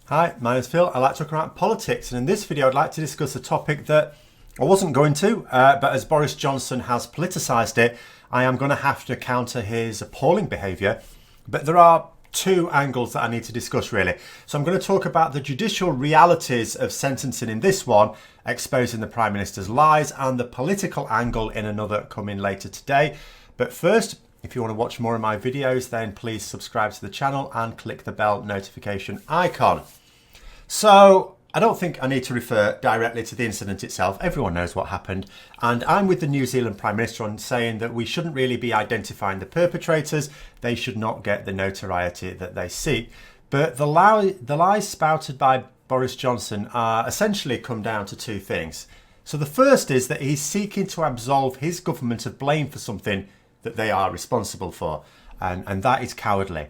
Hi, my name's Phil. I like talking about politics, and in this video I'd like to discuss a topic that I wasn't going to, but as Boris Johnson has politicised it, I am going to have to counter his appalling behaviour. But there are two angles that I need to discuss really. So I'm going to talk about the judicial realities of sentencing in this one, exposing the Prime Minister's lies, and the political angle in another coming later today. But first, if you want to watch more of my videos, then please subscribe to the channel and click the bell notification icon. So I don't think I need to refer directly to the incident itself. Everyone knows what happened. And I'm with the New Zealand Prime Minister on saying that we shouldn't really be identifying the perpetrators. They should not get the notoriety that they seek. But the lies spouted by Boris Johnson essentially come down to two things. So the first is that he's seeking to absolve his government of blame for something that they are responsible for, and that is cowardly.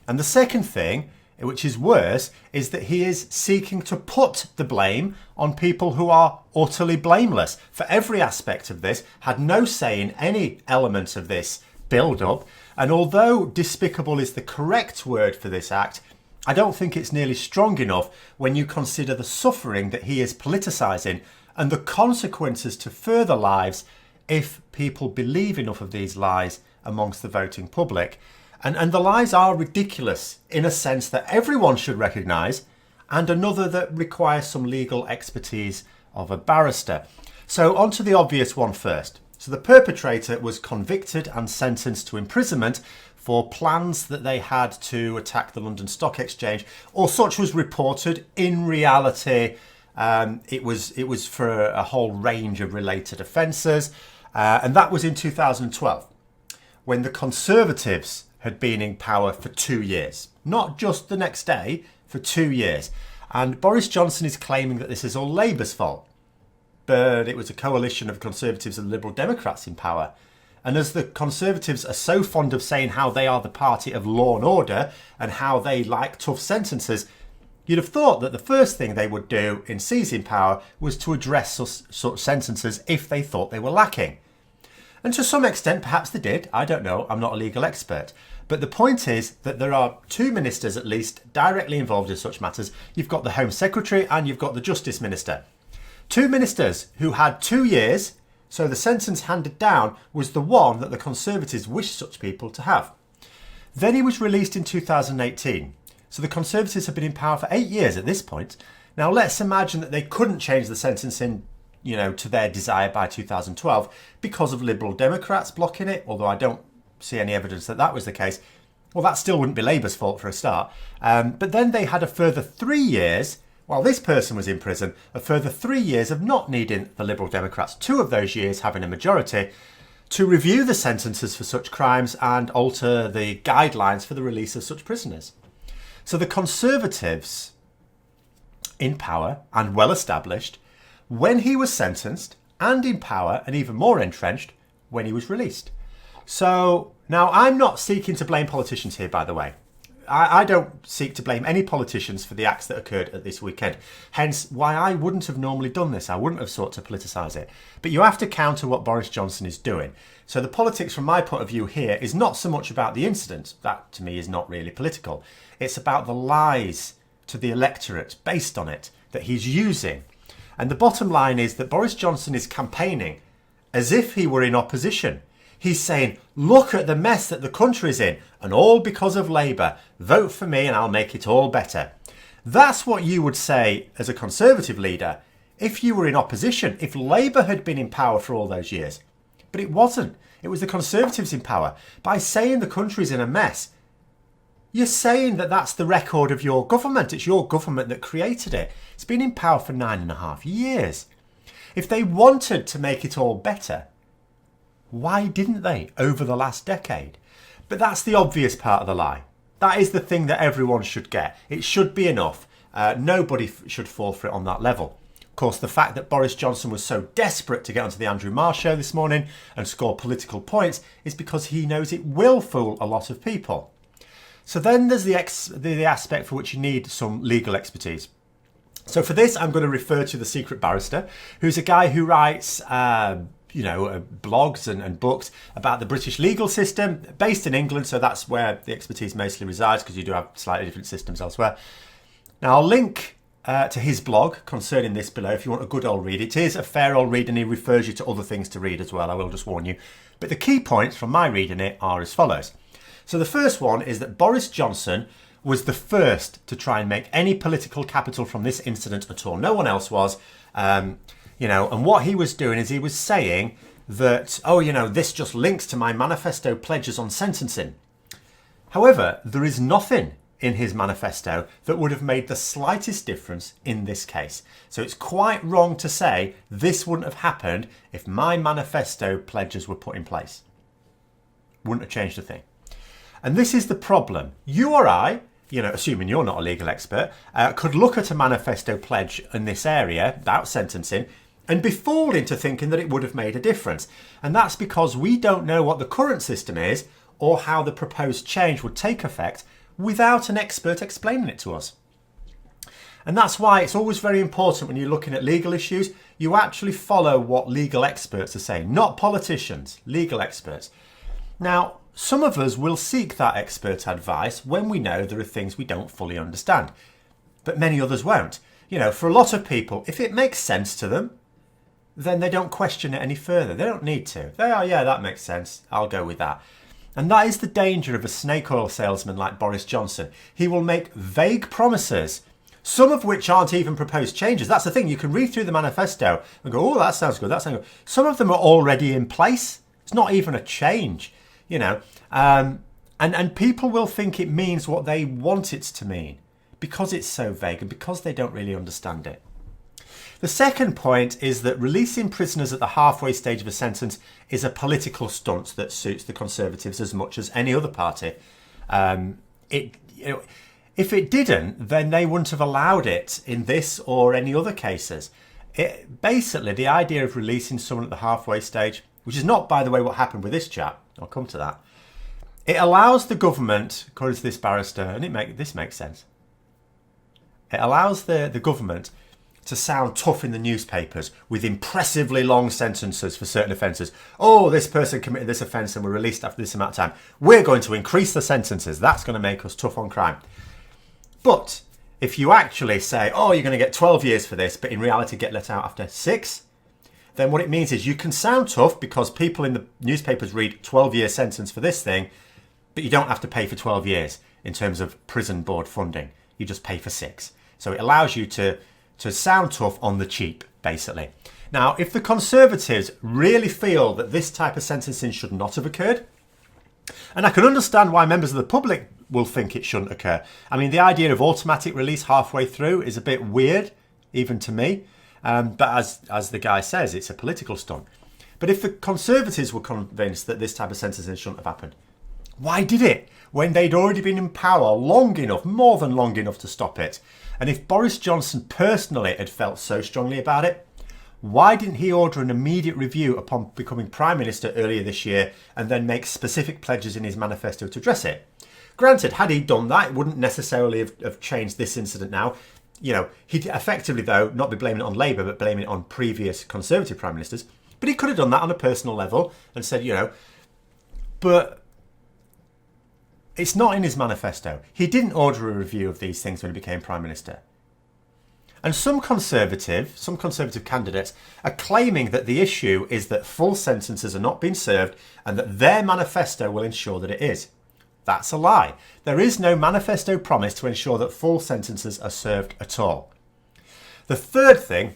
And the second thing, which is worse, is that he is seeking to put the blame on people who are utterly blameless for every aspect of this, had no say in any element of this build-up, and although despicable is the correct word for this act, I don't think it's nearly strong enough when you consider the suffering that he is politicising and the consequences to further lives if people believe enough of these lies amongst the voting public. And the lies are ridiculous in a sense that everyone should recognise, and another that requires some legal expertise of a barrister. So on to the obvious one first. So the perpetrator was convicted and sentenced to imprisonment for plans that they had to attack the London Stock Exchange, or such was reported. In reality, it was for a whole range of related offences. And that was in 2012, when the Conservatives had been in power for 2 years. Not just the next day, for 2 years. And Boris Johnson is claiming that this is all Labour's fault. But it was a coalition of Conservatives and Liberal Democrats in power. And as the Conservatives are so fond of saying how they are the party of law and order and how they like tough sentences, you'd have thought that the first thing they would do in seizing power was to address such sentences if they thought they were lacking. And to some extent, perhaps they did. I don't know. I'm not a legal expert. But the point is that there are two ministers, at least, directly involved in such matters. You've got the Home Secretary and you've got the Justice Minister. Two ministers who had 2 years, so the sentence handed down was the one that the Conservatives wished such people to have. Then he was released in 2018. So the Conservatives have been in power for 8 years at this point. Now let's imagine that they couldn't change the sentencing to their desire by 2012 because of Liberal Democrats blocking it, although I don't see any evidence that that was the case. Well, that still wouldn't be Labour's fault for a start. But then they had a further 3 years, while this person was in prison, a further 3 years of not needing the Liberal Democrats, 2 of those years having a majority, to review the sentences for such crimes and alter the guidelines for the release of such prisoners. So the Conservatives, in power and well established, when he was sentenced, and in power and even more entrenched when he was released. So now I'm not seeking to blame politicians here, by the way. I don't seek to blame any politicians for the acts that occurred at this weekend. Hence why I wouldn't have normally done this. I wouldn't have sought to politicise it. But you have to counter what Boris Johnson is doing. So the politics from my point of view here is not so much about the incident. That to me is not really political. It's about the lies to the electorate based on it that he's using. And the bottom line is that Boris Johnson is campaigning as if he were in opposition. He's saying, look at the mess that the country's in, and all because of Labour. Vote for me and I'll make it all better. That's what you would say as a Conservative leader if you were in opposition, if Labour had been in power for all those years. But it wasn't. It was the Conservatives in power. By saying the country's in a mess, you're saying that that's the record of your government. It's your government that created it. It's been in power for 9.5 years. If they wanted to make it all better, why didn't they over the last decade? But that's the obvious part of the lie. That is the thing that everyone should get. It should be enough. Nobody should fall for it on that level. Of course, the fact that Boris Johnson was so desperate to get onto the Andrew Marr show this morning and score political points is because he knows it will fool a lot of people. So then there's the aspect for which you need some legal expertise. So for this, I'm going to refer to the secret barrister, who's a guy who writes blogs and books about the British legal system, based in England, so that's where the expertise mostly resides, because you do have slightly different systems elsewhere. Now, I'll link to his blog concerning this below if you want a good old read. It is a fair old read and he refers you to other things to read as well, I will just warn you. But the key points from my reading it are as follows. So the first one is that Boris Johnson was the first to try and make any political capital from this incident at all. No one else was. And what he was doing is he was saying that, this just links to my manifesto pledges on sentencing. However, there is nothing in his manifesto that would have made the slightest difference in this case. So it's quite wrong to say this wouldn't have happened if my manifesto pledges were put in place. Wouldn't have changed a thing. And this is the problem. You or I, assuming you're not a legal expert, could look at a manifesto pledge in this area, about sentencing, and be fooled into thinking that it would have made a difference. And that's because we don't know what the current system is or how the proposed change would take effect without an expert explaining it to us. And that's why it's always very important when you're looking at legal issues, you actually follow what legal experts are saying, not politicians, legal experts. Now, some of us will seek that expert advice when we know there are things we don't fully understand, but many others won't. For a lot of people, if it makes sense to them, then they don't question it any further. They don't need to. They are, yeah, that makes sense. I'll go with that. And that is the danger of a snake oil salesman like Boris Johnson. He will make vague promises, some of which aren't even proposed changes. That's the thing. You can read through the manifesto and go, oh, that sounds good. That sounds good. Some of them are already in place. It's not even a change, and people will think it means what they want it to mean because it's so vague and because they don't really understand it. The second point is that releasing prisoners at the halfway stage of a sentence is a political stunt that suits the Conservatives as much as any other party. If it didn't, then they wouldn't have allowed it in this or any other cases. Basically, the idea of releasing someone at the halfway stage, which is not, by the way, what happened with this chap, I'll come to that, it allows the government, according to this barrister, and this makes sense, it allows the government to sound tough in the newspapers with impressively long sentences for certain offences. Oh, this person committed this offence and were released after this amount of time. We're going to increase the sentences. That's going to make us tough on crime. But if you actually say, oh, you're going to get 12 years for this, but in reality get let out after 6, then what it means is you can sound tough because people in the newspapers read 12-year sentence for this thing, but you don't have to pay for 12 years in terms of prison board funding. You just pay for 6. So it allows you to sound tough on the cheap, basically. Now, if the Conservatives really feel that this type of sentencing should not have occurred, and I can understand why members of the public will think it shouldn't occur. I mean, the idea of automatic release halfway through is a bit weird, even to me. But as the guy says, it's a political stunt. But if the Conservatives were convinced that this type of sentencing shouldn't have happened, why did it when they'd already been in power long enough, more than long enough to stop it? And if Boris Johnson personally had felt so strongly about it, why didn't he order an immediate review upon becoming Prime Minister earlier this year and then make specific pledges in his manifesto to address it? Granted, had he done that, it wouldn't necessarily have changed this incident now. He'd effectively, though, not be blaming it on Labour, but blaming it on previous Conservative Prime Ministers. But he could have done that on a personal level and said, but it's not in his manifesto. He didn't order a review of these things when he became Prime Minister. And some conservative candidates are claiming that the issue is that full sentences are not being served and that their manifesto will ensure that it is. That's a lie. There is no manifesto promise to ensure that full sentences are served at all. The third thing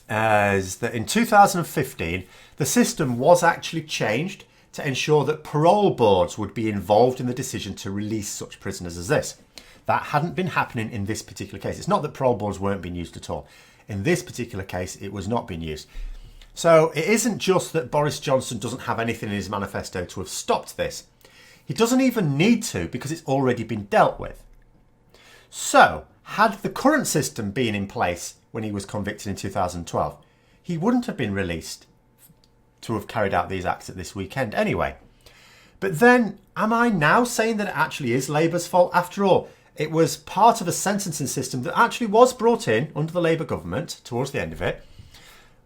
is that in 2015, the system was actually changed to ensure that parole boards would be involved in the decision to release such prisoners as this. That hadn't been happening in this particular case. It's not that parole boards weren't being used at all. In this particular case, it was not being used. So it isn't just that Boris Johnson doesn't have anything in his manifesto to have stopped this. He doesn't even need to because it's already been dealt with. So, had the current system been in place when he was convicted in 2012, he wouldn't have been released to have carried out these acts at this weekend anyway. But then, am I now saying that it actually is Labour's fault? After all, it was part of a sentencing system that actually was brought in under the Labour government towards the end of it.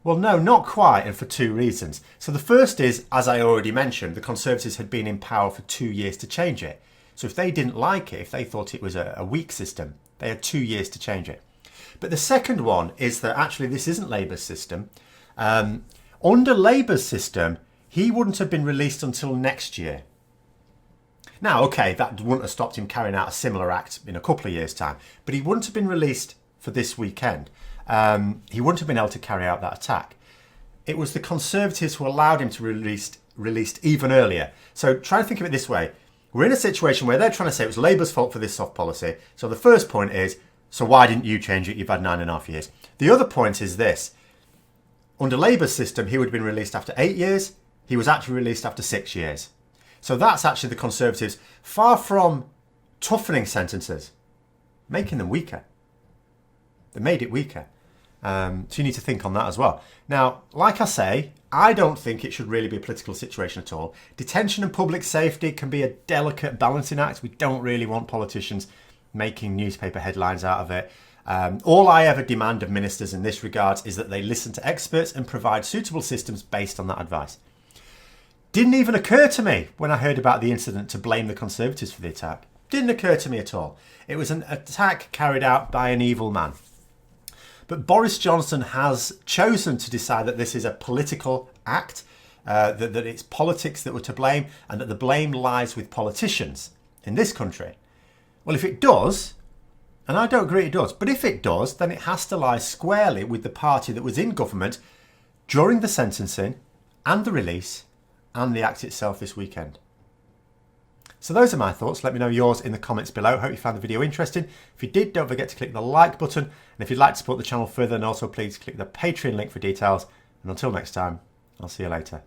Well, no, not quite, and for 2 reasons. So the first is, as I already mentioned, the Conservatives had been in power for 2 years to change it. So if they didn't like it, if they thought it was a weak system, They had 2 years to change it. But the second one is that actually this isn't Labour's system. Under Labour's system, he wouldn't have been released until next year. Now, okay, that wouldn't have stopped him carrying out a similar act in a couple of years' time, but he wouldn't have been released for this weekend. He wouldn't have been able to carry out that attack. It was the Conservatives who allowed him to be released even earlier. So try to think of it this way. We're in a situation where they're trying to say it was Labour's fault for this soft policy. So the first point is, so why didn't you change it? You've had 9.5 years. The other point is this. Under Labour's system, he would have been released after 8 years. He was actually released after 6 years. So that's actually the Conservatives, far from toughening sentences, making them weaker. They made it weaker. So you need to think on that as well. Now, like I say, I don't think it should really be a political situation at all. Detention and public safety can be a delicate balancing act. We don't really want politicians making newspaper headlines out of it. All I ever demand of ministers in this regard is that they listen to experts and provide suitable systems based on that advice. Didn't even occur to me when I heard about the incident to blame the Conservatives for the attack. Didn't occur to me at all. It was an attack carried out by an evil man. But Boris Johnson has chosen to decide that this is a political act, that it's politics that were to blame, and that the blame lies with politicians in this country. Well, if it does, and I don't agree it does, but if it does, then it has to lie squarely with the party that was in government during the sentencing and the release and the act itself this weekend. So those are my thoughts. Let me know yours in the comments below. Hope you found the video interesting. If you did, don't forget to click the like button. And if you'd like to support the channel further, then also please click the Patreon link for details. And until next time, I'll see you later.